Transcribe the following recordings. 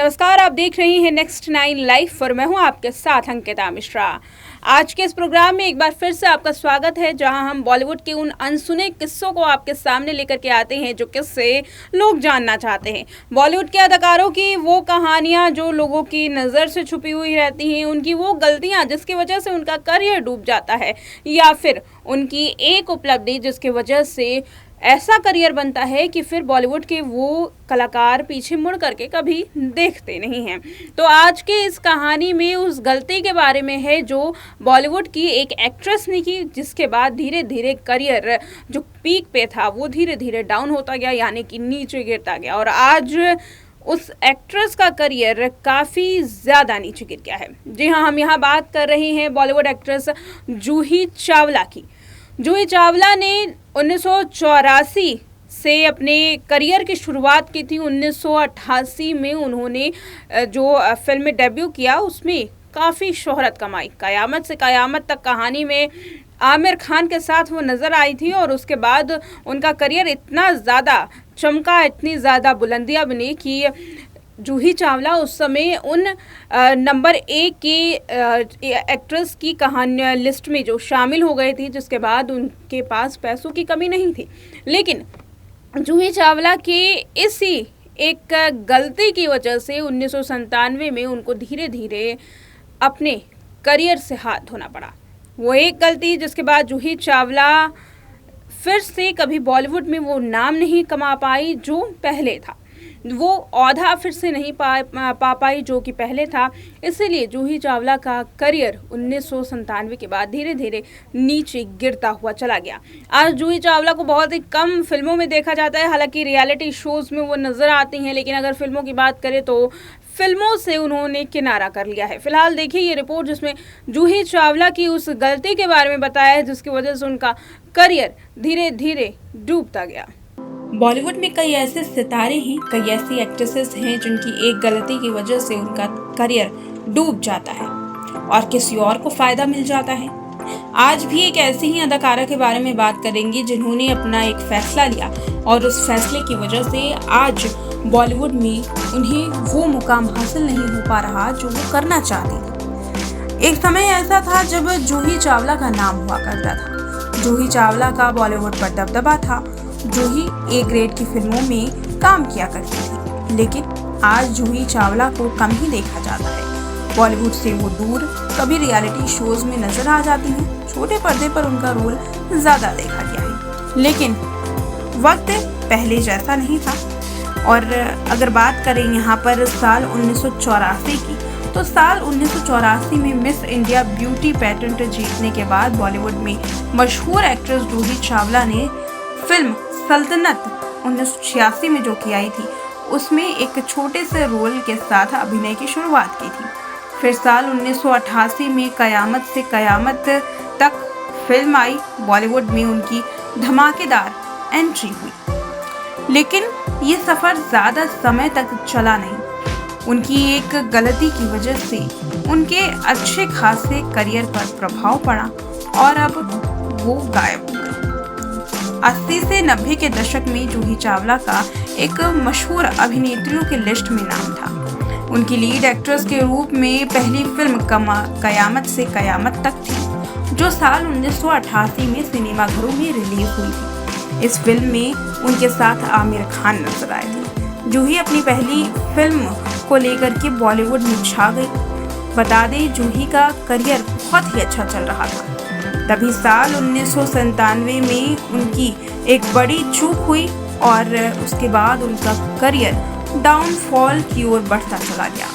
नमस्कार, आप देख रही हैं नेक्स्ट 9 लाइफ और मैं हूं आपके साथ अंकिता मिश्रा। आज के इस प्रोग्राम में एक बार फिर से आपका स्वागत है, जहां हम बॉलीवुड के उन अनसुने किस्सों को आपके सामने लेकर के आते हैं जो किस्से लोग जानना चाहते हैं। बॉलीवुड के अदाकारों की वो कहानियां जो लोगों की नज़र से छुपी हुई रहती हैं, उनकी वो गलतियां जिसकी वजह से उनका करियर डूब जाता है, या फिर उनकी एक उपलब्धि जिसकी वजह से ऐसा करियर बनता है कि फिर बॉलीवुड के वो कलाकार पीछे मुड़ करके कभी देखते नहीं हैं। तो आज के इस कहानी में उस गलती के बारे में है जो बॉलीवुड की एक एक्ट्रेस ने की, जिसके बाद धीरे धीरे करियर जो पीक पे था वो धीरे धीरे डाउन होता गया, यानी कि नीचे गिरता गया, और आज उस एक्ट्रेस का करियर काफ़ी ज़्यादा नीचे गिर गया है। जी हाँ, हम यहाँ बात कर रहे हैं बॉलीवुड एक्ट्रेस जूही चावला की। जूही चावला ने 1984 से अपने करियर की शुरुआत की थी। 1988 में उन्होंने जो फिल्म में डेब्यू किया उसमें काफ़ी शोहरत कमाई। कयामत से कयामत तक कहानी में आमिर खान के साथ वो नज़र आई थी, और उसके बाद उनका करियर इतना ज़्यादा चमका, इतनी ज़्यादा बुलंदियां बनी कि जूही चावला उस समय उन नंबर 1 की एक्ट्रेस की कहानी लिस्ट में जो शामिल हो गए थी, जिसके बाद उनके पास पैसों की कमी नहीं थी। लेकिन जूही चावला के इसी एक गलती की वजह से 1997 में उनको धीरे धीरे अपने करियर से हाथ धोना पड़ा। वो एक गलती जिसके बाद जूही चावला फिर से कभी बॉलीवुड में वो नाम नहीं कमा पाई जो पहले था, वो औहदा फिर से नहीं पा पाई जो कि पहले था। इसीलिए जूही चावला का करियर 1997 के बाद धीरे धीरे नीचे गिरता हुआ चला गया। आज जूही चावला को बहुत ही कम फिल्मों में देखा जाता है, हालांकि रियलिटी शोज़ में वो नज़र आती हैं, लेकिन अगर फिल्मों की बात करें तो फिल्मों से उन्होंने किनारा कर लिया है। फिलहाल देखिए ये रिपोर्ट, जिसमें जूही चावला की उस गलती के बारे में बताया है जिसकी वजह से उनका करियर धीरे धीरे डूबता गया। बॉलीवुड में कई ऐसे सितारे हैं, कई ऐसी एक्ट्रेसेस हैं जिनकी एक गलती की वजह से उनका करियर डूब जाता है और किसी और को फ़ायदा मिल जाता है। आज भी एक ऐसी ही अदाकारा के बारे में बात करेंगे जिन्होंने अपना एक फैसला लिया, और उस फैसले की वजह से आज बॉलीवुड में उन्हें वो मुकाम हासिल नहीं हो पा रहा जो वो करना चाहती थी। एक समय ऐसा था जब जूही चावला का नाम हुआ करता था। जूही चावला का बॉलीवुड पर दबदबा था। जूही ए ग्रेड की फिल्मों में काम किया करती थी, लेकिन आज जूही चावला को कम ही देखा जाता है। बॉलीवुड से वो दूर, कभी रियलिटी शोज में नजर आ जाती हैं। छोटे पर्दे पर उनका रोल ज़्यादा देखा गया है, लेकिन वक्त पहले जैसा नहीं था। और अगर बात करें यहाँ पर साल 1984 की, तो साल 1984 में मिस इंडिया ब्यूटी पेटेंट जीतने के बाद बॉलीवुड में मशहूर एक्ट्रेस जूही चावला ने फिल्म सल्तनत 1986 में जो की आई थी, उसमें एक छोटे से रोल के साथ अभिनय की शुरुआत की थी। फिर साल 1988 में कयामत से कयामत तक फिल्म आई। बॉलीवुड में उनकी धमाकेदार एंट्री हुई, लेकिन ये सफ़र ज़्यादा समय तक चला नहीं। उनकी एक गलती की वजह से उनके अच्छे खासे करियर पर प्रभाव पड़ा और अब वो गायब हो गए। 80 से 90 के दशक में जूही चावला का एक मशहूर अभिनेत्रियों की लिस्ट में नाम था। उनकी लीड एक्ट्रेस के रूप में पहली फिल्म कयामत से कयामत तक थी, जो साल 1988 में सिनेमाघरों में रिलीज हुई थी। इस फिल्म में उनके साथ आमिर खान नजर आए थे। जूही अपनी पहली फिल्म को लेकर के बॉलीवुड में छा गई। बता दें, जूही का करियर बहुत ही अच्छा चल रहा था। तभी साल 1997 में उनकी एक बड़ी चूक हुई और उसके बाद उनका करियर डाउनफॉल की ओर बढ़ता चला गया।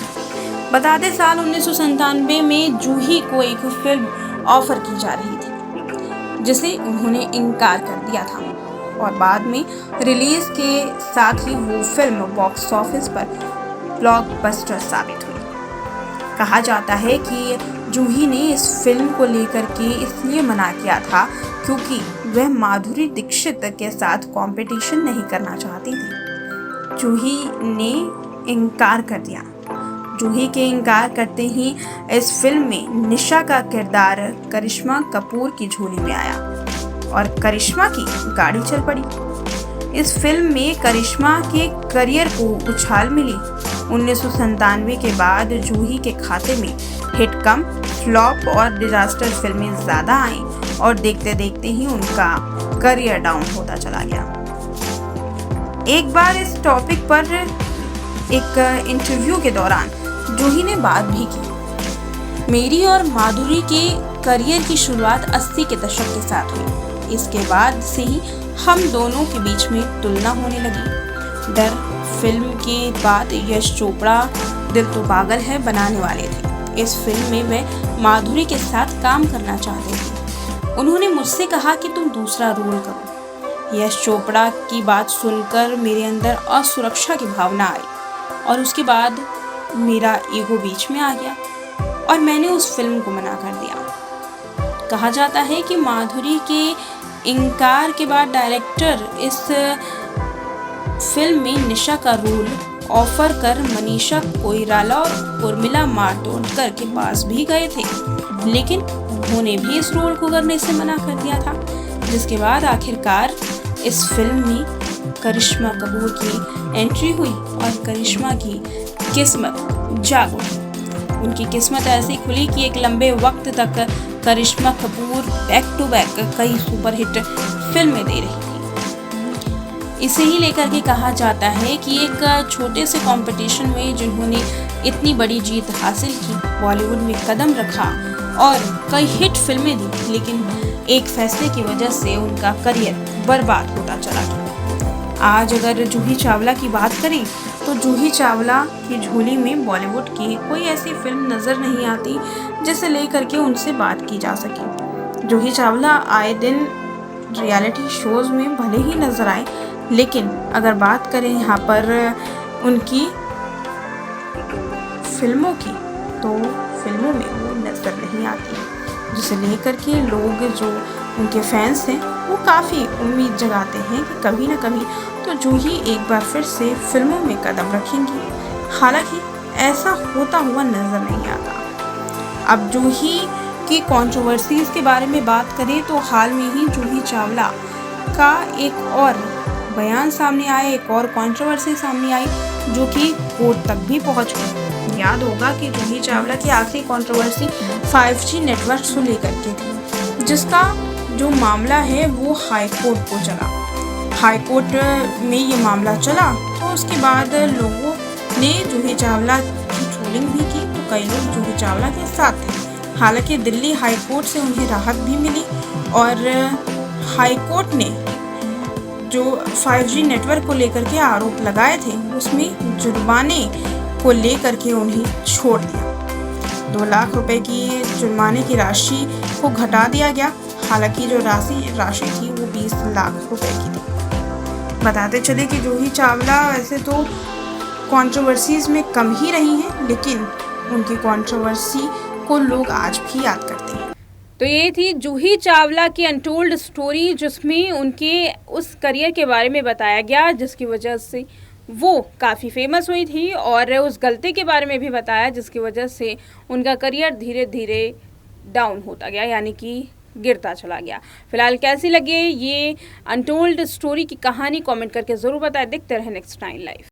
बता दें, साल 1997 में जूही को एक फिल्म ऑफर की जा रही थी, जिसे उन्होंने इनकार कर दिया था, और बाद में रिलीज के साथ ही वो फिल्म बॉक्स ऑफिस पर ब्लॉकबस्टर साबित हुई। कहा जाता है कि जूही ने इस फिल्म को लेकर के इसलिए मना किया था क्योंकि वह माधुरी दीक्षित के साथ कंपटीशन नहीं करना चाहती थी। जूही ने इनकार कर दिया। जूही के इनकार करते ही इस फिल्म में निशा का किरदार करिश्मा कपूर की झोली में आया और करिश्मा की गाड़ी चल पड़ी। इस फिल्म में करिश्मा के करियर को उछाल मिली। 1997 के बाद जूही के खाते में हिट कम, फ्लॉप और डिजास्टर फिल्में ज़्यादा आईं और देखते देखते ही उनका करियर डाउन होता चला गया। एक बार इस टॉपिक पर एक इंटरव्यू के दौरान जूही ने बात भी की। मेरी और माधुरी के करियर की शुरुआत 80 के दशक के साथ हुई। इसके बाद से ही हम दोनों के बीच में तुलना होने लगी। डर फिल्म के बाद यश चोपड़ा दिल तो पागल है बनाने वाले थे। इस फिल्म में मैं माधुरी के साथ काम करना चाहते थे। उन्होंने मुझसे कहा कि तुम दूसरा रोल करो। यश चोपड़ा की बात सुनकर मेरे अंदर असुरक्षा की भावना आई और उसके बाद मेरा ईगो बीच में आ गया और मैंने उस फिल्म को मना कर दिया। कहा जाता है कि माधुरी के इनकार के बाद डायरेक्टर इस फिल्म में निशा का रोल ऑफर कर मनीषा कोइराला और उर्मिला मातोंडकर के पास भी गए थे, लेकिन उन्होंने भी इस रोल को करने से मना कर दिया था। जिसके बाद आखिरकार इस फिल्म में करिश्मा कपूर की एंट्री हुई और करिश्मा की किस्मत जाग उठी। उनकी किस्मत ऐसी खुली कि एक लंबे वक्त तक करिश्मा कपूर बैक टू बैक कई सुपरहिट फिल्में दे रही थी। इसे ही लेकर के कहा जाता है कि एक छोटे से कंपटीशन में जिन्होंने इतनी बड़ी जीत हासिल की, बॉलीवुड में कदम रखा और कई हिट फिल्में दी, लेकिन एक फैसले की वजह से उनका करियर बर्बाद होता चला गया। आज अगर जूही चावला की बात करें तो जूही चावला की झोली में बॉलीवुड की कोई ऐसी फिल्म नज़र नहीं आती जिसे लेकर के उनसे बात की जा सके। जूही चावला आए दिन रियलिटी शोज में भले ही नज़र आए, लेकिन अगर बात करें यहाँ पर उनकी फिल्मों की तो फिल्मों में वो नज़र नहीं आती, जिसे लेकर के लोग जो उनके फैंस हैं वो काफ़ी उम्मीद जगाते हैं कि कभी ना कभी तो जूही एक बार फिर से फिल्मों में कदम रखेंगी। हालांकि ऐसा होता हुआ नज़र नहीं आता। अब जूही की कंट्रोवर्सीज के बारे में बात करें तो हाल में ही जूही चावला का एक और बयान सामने आया, एक और कंट्रोवर्सी सामने आई जो कि कोर्ट तक भी पहुंच गई। याद होगा कि जूही चावला की आखिरी कंट्रोवर्सी 5G नेटवर्क को लेकर के थी, जिसका जो मामला है वो हाई कोर्ट को चला। हाई कोर्ट में ये मामला चला तो उसके बाद लोगों ने जूही चावला की ट्रोलिंग भी की, तो कई लोग जूही चावला के साथ थे। हालांकि दिल्ली हाई कोर्ट से उन्हें राहत भी मिली और हाई कोर्ट ने जो 5G नेटवर्क को लेकर के आरोप लगाए थे उसमें जुर्माने को लेकर के उन्हें छोड़ दिया। 2 लाख रुपए की जुर्माने की राशि को घटा दिया गया। हालांकि जो राशि थी वो 20 लाख रुपए की थी। बताते चले कि जूही चावला वैसे तो कंट्रोवर्सीज में कम ही रही हैं, लेकिन उनकी कंट्रोवर्सी को लोग आज भी याद करते हैं। तो ये थी जूही चावला की अनटोल्ड स्टोरी, जिसमें उनके उस करियर के बारे में बताया गया जिसकी वजह से वो काफ़ी फेमस हुई थी, और उस गलती के बारे में भी बताया जिसकी वजह से उनका करियर धीरे धीरे डाउन होता गया, यानी कि गिरता चला गया। फिलहाल कैसी लगे ये अनटोल्ड स्टोरी की कहानी कमेंट करके ज़रूर बताएं। देखते रहें नेक्स्ट 9 लाइव।